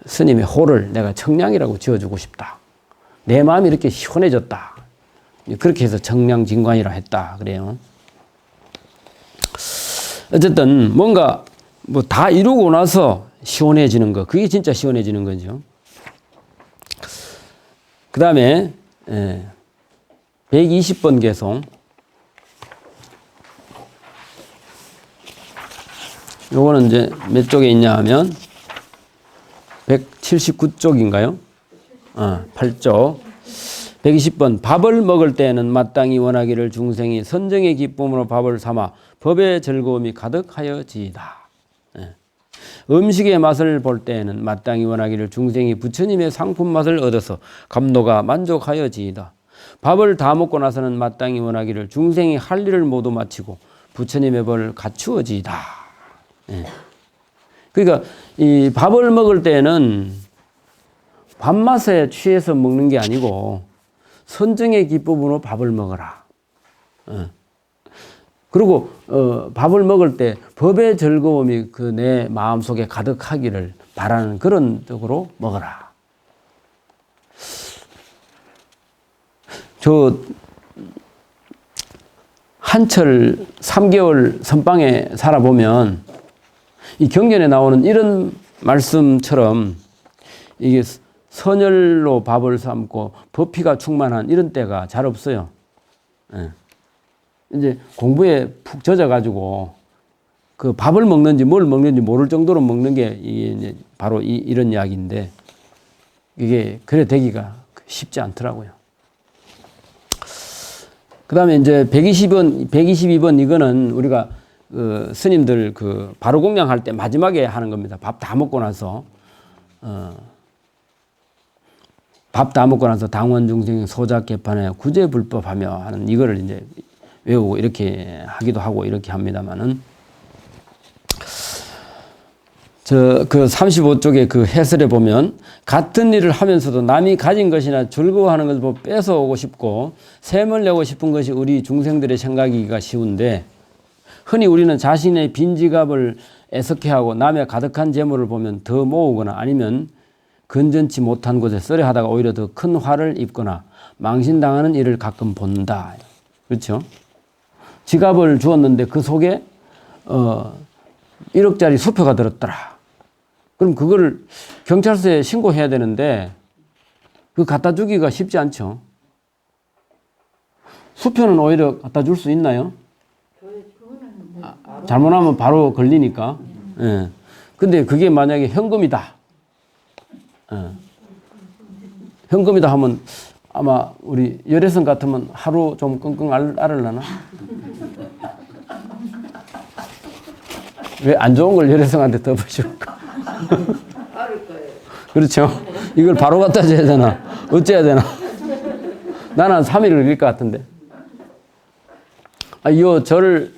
스님의 호를 내가 청량이라고 지어주고 싶다. 내 마음이 이렇게 시원해졌다. 그렇게 해서 청량진관이라 했다. 그래요. 어쨌든 뭔가 뭐 다 이루고 나서 시원해지는 거, 그게 진짜 시원해지는 거죠. 그 다음에 120번 개송. 요거는 이제 몇 쪽에 있냐 하면 179쪽인가요? 8쪽. 120번. 밥을 먹을 때에는 마땅히 원하기를 중생이 선정의 기쁨으로 밥을 삼아 법의 즐거움이 가득하여지이다. 음식의 맛을 볼 때에는 마땅히 원하기를 중생이 부처님의 상품 맛을 얻어서 감노가 만족하여지이다. 밥을 다 먹고 나서는 마땅히 원하기를 중생이 할 일을 모두 마치고 부처님의 법을 갖추어지이다. 그러니까 이 밥을 먹을 때는 밥맛에 취해서 먹는 게 아니고 선정의 기쁨으로 밥을 먹어라. 그리고 밥을 먹을 때 법의 즐거움이 그 내 마음속에 가득하기를 바라는 그런 쪽으로 먹어라. 저 한철 3개월 선방에 살아보면 이 경전에 나오는 이런 말씀처럼 이게 선열로 밥을 삶고 법피가 충만한 이런 때가 잘 없어요. 이제 공부에 푹 젖어가지고 그 밥을 먹는지 뭘 먹는지 모를 정도로 먹는 게 이게 바로 이런 이야기인데 이게 그래 되기가 쉽지 않더라고요. 그 다음에 이제 122번 이거는 우리가 스님들 그 바로 공양할 때 마지막에 하는 겁니다. 밥 다 먹고 나서 밥 다 먹고 나서 당원 중생 소작 개판에 구제 불법하며 하는 이거를 이제 외우고 이렇게 하기도 하고 이렇게 합니다만은 그 35쪽에 그 해설에 보면 같은 일을 하면서도 남이 가진 것이나 즐거워하는 것을 보고 뺏어오고 싶고 셈을 내고 싶은 것이 우리 중생들의 생각이기가 쉬운데 흔히 우리는 자신의 빈 지갑을 애석해하고 남의 가득한 재물을 보면 더 모으거나 아니면 건전치 못한 곳에 쓰려 하다가 오히려 더 큰 화를 입거나 망신당하는 일을 가끔 본다. 그렇죠? 지갑을 주었는데 그 속에 1억짜리 수표가 들었더라. 그럼 그거를 경찰서에 신고해야 되는데 그 갖다 주기가 쉽지 않죠. 수표는 오히려 갖다 줄 수 있나요? 잘못하면 바로 걸리니까. 예. 근데 그게 만약에 현금이다. 현금이다 하면 아마 우리 열애성 같으면 하루 좀 끙끙 앓으려나? 왜 안 좋은 걸 열애성한테 덮어줄까? 앓을 거예요. 그렇죠. 이걸 바로 갖다 줘야 되나? 어째야 되나? 나는 한 3일 걸릴 것 같은데. 이 절,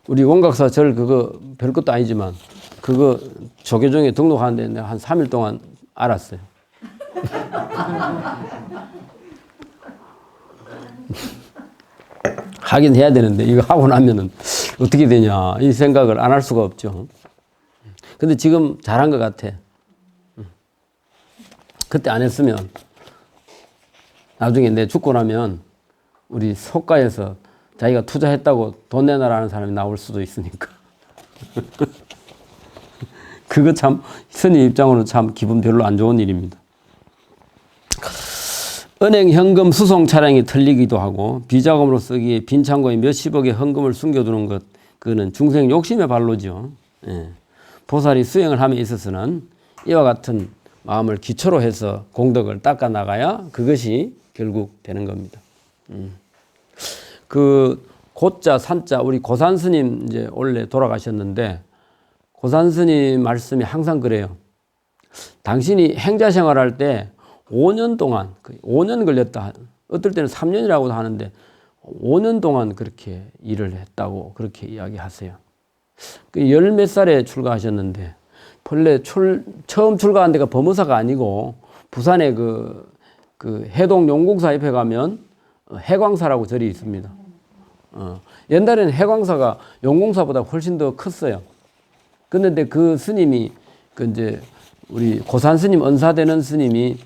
우리 원각사 절 그거 별것도 아니지만 그거 조계종에 등록하는데 내가 한 3일 동안 알았어요. 하긴 해야 되는데 이거 하고 나면은 어떻게 되냐 이 생각을 안 할 수가 없죠. 근데 지금 잘한 것 같아. 그때 안 했으면 나중에 내 죽고 나면 우리 속가에서 자기가 투자했다고 돈 내놔라는 사람이 나올 수도 있으니까. 그거 참 스님 입장으로 참 기분 별로 안 좋은 일입니다. 은행 현금 수송 차량이 털리기도 하고 비자금으로 쓰기에 빈 창고에 몇십억의 헌금을 숨겨두는 것, 그거는 중생 욕심의 발로죠. 예. 보살이 수행을 함에 있어서는 이와 같은 마음을 기초로 해서 공덕을 닦아 나가야 그것이 결국 되는 겁니다. 그 고자 산자 우리 고산 스님 이제 원래 돌아가셨는데 고산 스님 말씀이 항상 그래요. 당신이 행자 생활할 때 5년 동안 5년 걸렸다. 어떨 때는 3년이라고도 하는데 5년 동안 그렇게 일을 했다고 그렇게 이야기하세요. 열 몇 살에 출가하셨는데 본래 처음 출가한 데가 범어사가 아니고 부산에 그 해동 용궁사 옆에 가면 해광사라고 절이 있습니다. 옛날에는 해광사가 용궁사보다 훨씬 더 컸어요. 그런데 그 스님이 이제 우리 고산 스님 은사되는 스님이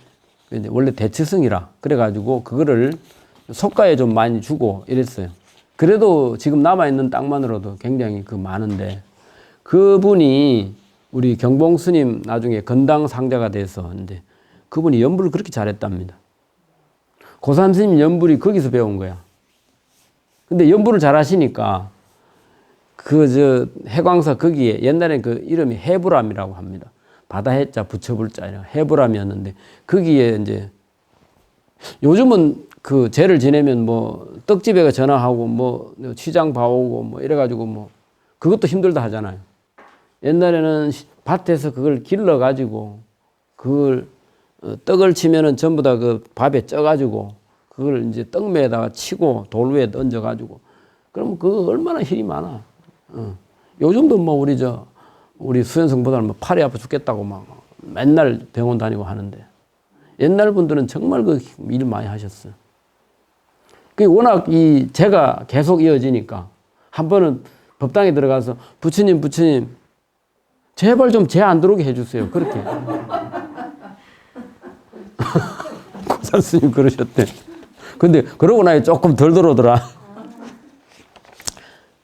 이제 원래 대치승이라 그래가지고 그거를 속가에 좀 많이 주고 이랬어요. 그래도 지금 남아있는 땅만으로도 굉장히 많은데 그분이 우리 경봉 스님 나중에 건당 상자가 돼서 이제 그분이 연불을 그렇게 잘했답니다. 고산 스님 연불이 거기서 배운 거야. 근데 연불을 잘하시니까 해광사 거기에 옛날에 그 이름이 해부람이라고 합니다. 바다 해자 부처불자 해부람이었는데 거기에 이제 요즘은 그 제를 지내면 뭐 떡집에 전화하고 뭐 시장 봐오고 뭐 이래가지고 뭐 그것도 힘들다 하잖아요. 옛날에는 밭에서 그걸 길러 가지고 그걸 떡을 치면은 전부 다 그 밥에 쪄가지고 그걸 이제 떡매에다가 치고 돌 위에 던져가지고 그러면 그거 얼마나 힘이 많아. 요즘도 뭐 우리 수현성보다는 뭐 팔이 아파 죽겠다고 막 맨날 병원 다니고 하는데 옛날 분들은 정말 그 일 많이 하셨어요. 그 워낙 제가 계속 이어지니까 한 번은 법당에 들어가서 부처님 제발 좀 제 안 들어오게 해주세요. 그렇게. 고산 스님 그러셨대. 근데 그러고 나니 조금 덜 들어오더라.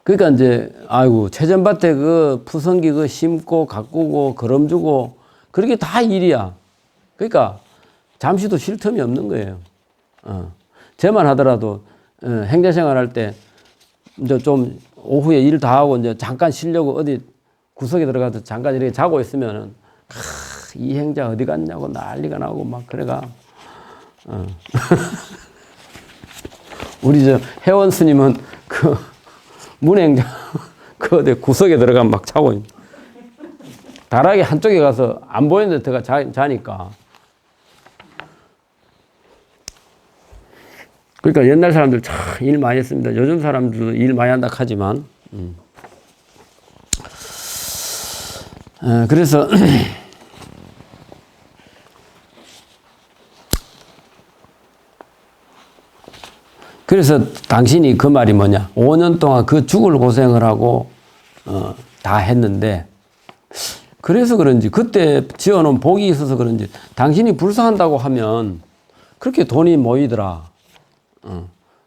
그러니까 이제 아이고 최전밭에 그 푸성기 그 심고 가꾸고 거름 주고 그렇게 다 일이야. 그러니까 잠시도 쉴 틈이 없는 거예요. 제만 하더라도 행자생활 할 때 이제 좀 오후에 일 다 하고 이제 잠깐 쉬려고 어디 구석에 들어가서 잠깐 이렇게 자고 있으면은 이 행자 어디 갔냐고 난리가 나고 막 그래가. 우리 회원 스님은 문행자 어디 구석에 들어가면 막 자고 있는. 다락에 한쪽에 가서 안 보이는 데 들어가 자니까. 그러니까 옛날 사람들 참 일 많이 했습니다. 요즘 사람들도 일 많이 한다 하지만. 그래서 당신이 그 말이 뭐냐. 5년 동안 그 죽을 고생을 하고 다 했는데 그래서 그런지 그때 지어놓은 복이 있어서 그런지 당신이 불사한다고 하면 그렇게 돈이 모이더라.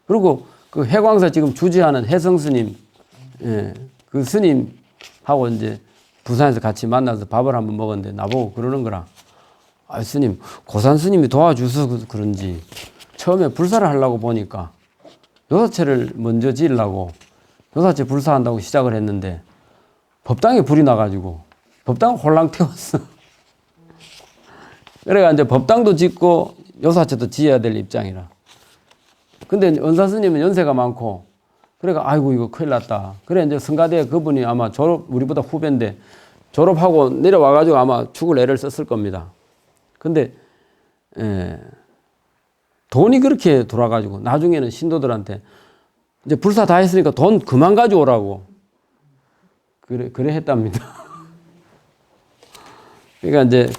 그리고 그 해광사 지금 주지하는 해성 스님, 그 스님하고 이제 부산에서 같이 만나서 밥을 한번 먹었는데 나보고 그러는 거라. 아, 스님, 고산 스님이 도와주셔서 그런지 처음에 불사를 하려고 보니까 요사체를 먼저 지으려고 요사체 불사한다고 시작을 했는데 법당에 불이 나가지고 법당을 홀랑 태웠어. 그래가 이제 법당도 짓고 요사체도 지어야 될 입장이라. 근데 은사 스님은 연세가 많고 그래가 아이고 이거 큰일 났다. 그래 이제 성가대 그분이 아마 우리보다 후배인데 졸업하고 내려와가지고 아마 죽을 애를 썼을 겁니다. 근데 돈이 그렇게 돌아가지고 나중에는 신도들한테 이제 불사 다 했으니까 돈 그만 가져오라고 그래 했답니다. 그러니까 이제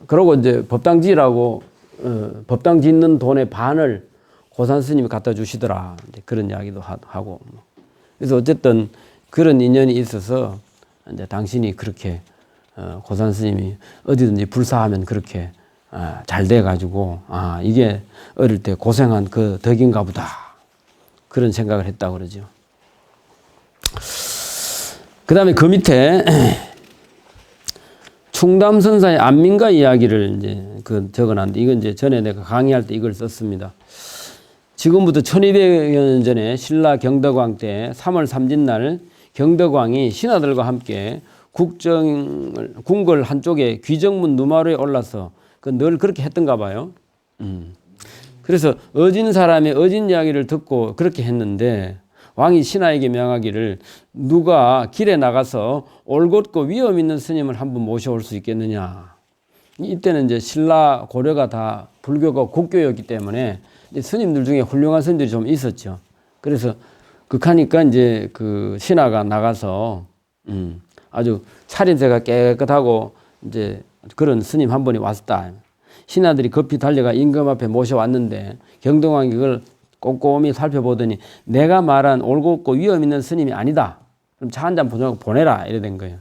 그러고 이제 법당 지으라고 법당 짓는 돈의 반을 고산 스님이 갖다 주시더라. 이제 그런 이야기도 하고. 그래서 어쨌든 그런 인연이 있어서 이제 당신이 그렇게 고산 스님이 어디든지 불사하면 그렇게 잘 돼가지고 이게 어릴 때 고생한 그 덕인가 보다 그런 생각을 했다고 그러죠. 그 다음에 그 밑에 충담선사의 안민가 이야기를 이제 적어놨는데 이건 이제 전에 내가 강의할 때 이걸 썼습니다. 지금부터 1200여 년 전에 신라 경덕왕 때 3월 삼진날 경덕왕이 신하들과 함께 궁궐 한쪽에 귀정문 누마루에 올라서 늘 그렇게 했던가 봐요. 그래서 어진 사람의 어진 이야기를 듣고 그렇게 했는데 왕이 신하에게 명하기를 누가 길에 나가서 올곧고 위엄 있는 스님을 한번 모셔올 수 있겠느냐. 이때는 이제 신라 고려가 다 불교가 국교였기 때문에 스님들 중에 훌륭한 스님들이 좀 있었죠. 그래서 극하니까 이제 그 신하가 나가서 아주 차림새가 깨끗하고 이제 그런 스님 한 분이 왔다. 신하들이 급히 달려가 임금 앞에 모셔왔는데 경동왕이 그걸 꼼꼼히 살펴보더니 내가 말한 올곧고 위엄 있는 스님이 아니다. 그럼 차 한 잔 보내라. 이래 된 거예요.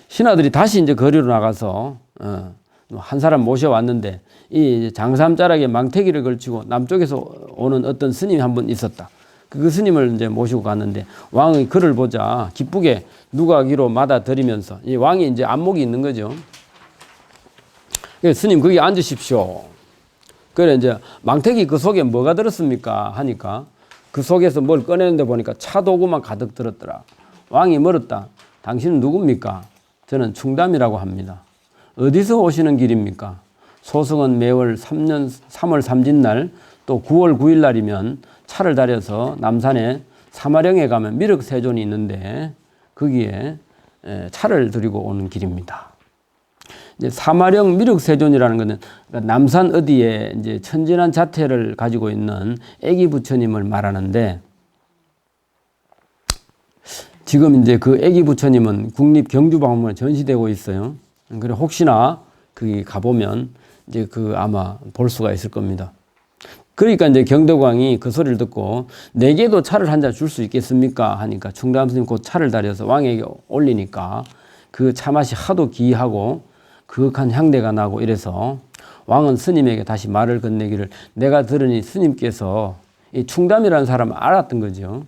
신하들이 다시 이제 거리로 나가서 한 사람 모셔왔는데 이 장삼자락에 망태기를 걸치고 남쪽에서 오는 어떤 스님이 한 분 있었다. 그 스님을 이제 모시고 갔는데 왕의 글을 보자 기쁘게 누가기로 받아들이면서 이 왕이 이제 안목이 있는 거죠. 스님 거기 앉으십시오. 그래 이제 망태기 그 속에 뭐가 들었습니까 하니까 그 속에서 뭘 꺼내는데 보니까 차도구만 가득 들었더라. 왕이 물었다. 당신은 누굽니까? 저는 충담이라고 합니다. 어디서 오시는 길입니까? 소승은 매월 3월 삼진날 또 9월 9일날이면 차를 다려서 남산에 사마령에 가면 미륵세존이 있는데 거기에 차를 들이고 오는 길입니다. 이제 사마령 미륵세존이라는 것은 남산 어디에 이제 천진한 자태를 가지고 있는 애기 부처님을 말하는데 지금 이제 그 애기 부처님은 국립경주박물관에 전시되고 있어요. 그래 혹시나 거기 가보면 이제 그 아마 볼 수가 있을 겁니다. 그러니까 이제 경덕왕이 그 소리를 듣고 내게도 차를 한 잔 줄 수 있겠습니까? 하니까 충담 스님 곧 차를 다려서 왕에게 올리니까 그 차 맛이 하도 기이하고 그윽한 향내가 나고 이래서 왕은 스님에게 다시 말을 건네기를 내가 들으니 스님께서 이 충담이라는 사람을 알았던 거죠.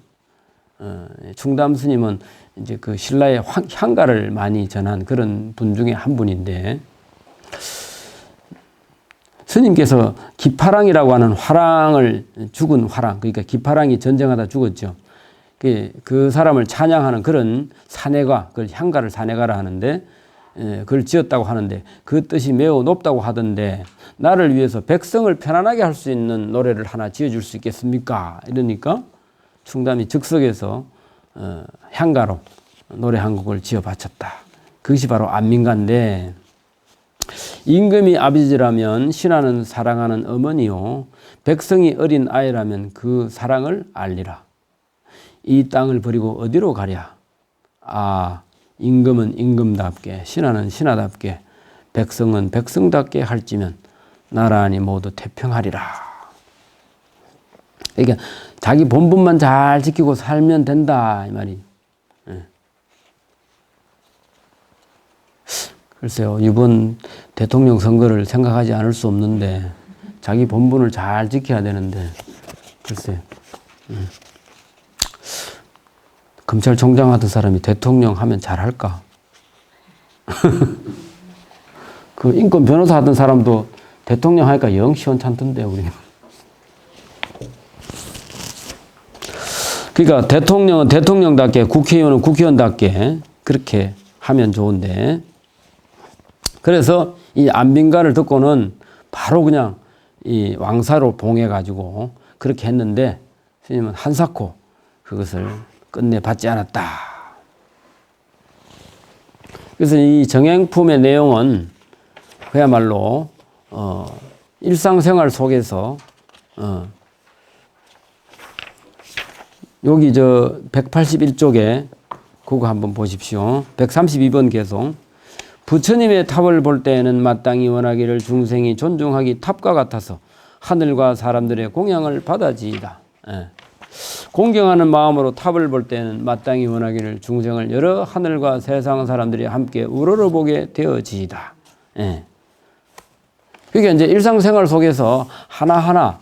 충담 스님은 이제 그 신라의 향가를 많이 전한 그런 분 중에 한 분인데 스님께서 기파랑이라고 하는 화랑을 죽은 화랑, 그러니까 기파랑이 전쟁하다 죽었죠. 그 사람을 찬양하는 그런 사내가, 그걸 향가를 사내가라 하는데, 그걸 지었다고 하는데, 그 뜻이 매우 높다고 하던데, 나를 위해서 백성을 편안하게 할 수 있는 노래를 하나 지어줄 수 있겠습니까? 이러니까 충담이 즉석에서 향가로 노래 한 곡을 지어 바쳤다. 그것이 바로 안민가인데, 임금이 아버지라면 신하는 사랑하는 어머니요 백성이 어린 아이라면 그 사랑을 알리라. 이 땅을 버리고 어디로 가랴? 임금은 임금답게 신하는 신하답게 백성은 백성답게 할지면 나라니 모두 태평하리라. 그러니까 자기 본분만 잘 지키고 살면 된다 이 말이. 글쎄요, 이번 대통령 선거를 생각하지 않을 수 없는데 자기 본분을 잘 지켜야 되는데 글쎄 검찰총장 하던 사람이 대통령 하면 잘할까? 그 인권 변호사 하던 사람도 대통령 하니까 영 시원찮던데 우리는. 그러니까 대통령은 대통령답게 국회의원은 국회의원답게 그렇게 하면 좋은데 그래서 이 안민가를 듣고는 바로 그냥 이 왕사로 봉해가지고 그렇게 했는데 스님은 한사코 그것을 끝내 받지 않았다. 그래서 이 정행품의 내용은 그야말로 일상생활 속에서 여기 저 181쪽에 그거 한번 보십시오. 132번 개송. 부처님의 탑을 볼 때에는 마땅히 원하기를 중생이 존중하기 탑과 같아서 하늘과 사람들의 공양을 받아지이다. 공경하는 마음으로 탑을 볼 때는 마땅히 원하기를 중생을 여러 하늘과 세상 사람들이 함께 우러러보게 되어지이다. 예. 그게 이제 일상생활 속에서 하나하나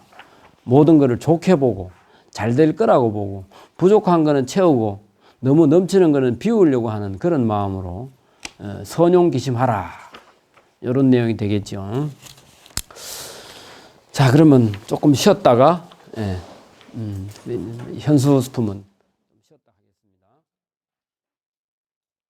모든 것을 좋게 보고 잘 될 거라고 보고 부족한 거는 채우고 너무 넘치는 거는 비우려고 하는 그런 마음으로 선용기심하라. 이런 내용이 되겠죠. 자, 그러면 조금 쉬었다가 현수 스품은